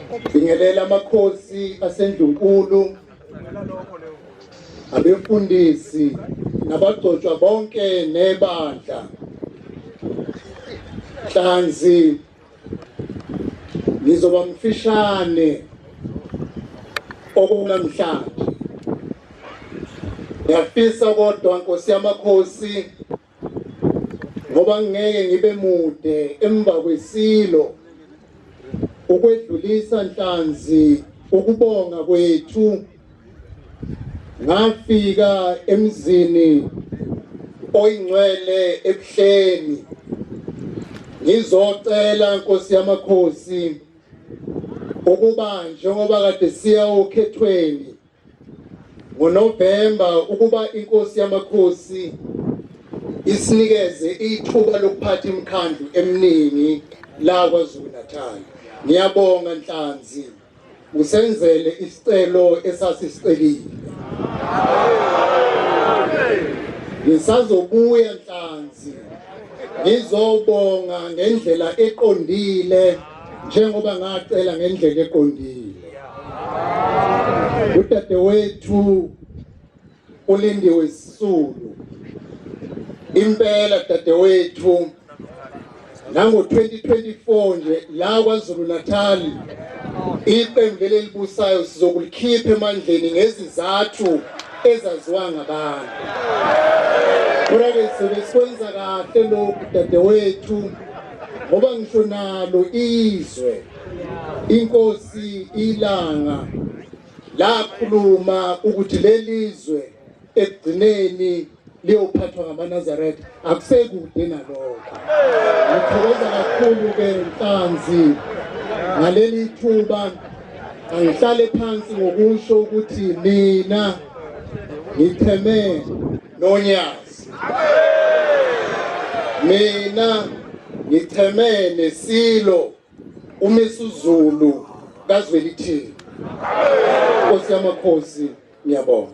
Bingelela amakhosi aseNdlunkulu, abefundisi nabagcotshwa bonke nebandla. Hlanzi ngizoba mfishane okunamhlanje. Ngiyafisa kodwa Nkosi yamakhosi ngoba ngeke ngibe mude emva kwesilo ukwedlulisa Nhlanzi ukubonga kwethu. Ngafika emzini oyingcwele Ebuhleni ngizocela Nkosi yamakhosi ukuba njengoba kade siya okhethweni ngoNovember ukuba inkosi yamakhosi isinikeze ithuba lokuphatha imikhandlu eminingi la KwaZulu-Natal. Ngiyabonga Nhlanzi, usenzele isicelo esasisicelile. Ngisazobuya Nhlanzi ngizobonga ngendlela eqondile njengoba ngacela ngendlela eqondile. Udadewethu ulindiwe Sisulu, impela dadewethu, nango 2024 nje la KwaZulu-Natal iqembu elibusayo sizokulikhipha emandleni ngezizathu ezaziwa ngabantu. Kodwa sebesikwenza kahle lokhu dadewethu ngoba ngisho nalo izwe inkosi ilanga lakhuluma ukuthi lelizwe ekugcineni liyophathwa ngamaNazaretha. Akusekude nalokho. Ngithokoza kakhulu ke Nhlanzi ngaleli thuba. Angihlale phansi ngokusho ukuthi mina ngitheme noNyazi. Mina ngitheme nesilo uMisuzulu kaZwelithini. Nkosi yamakhosi ngiyabonga.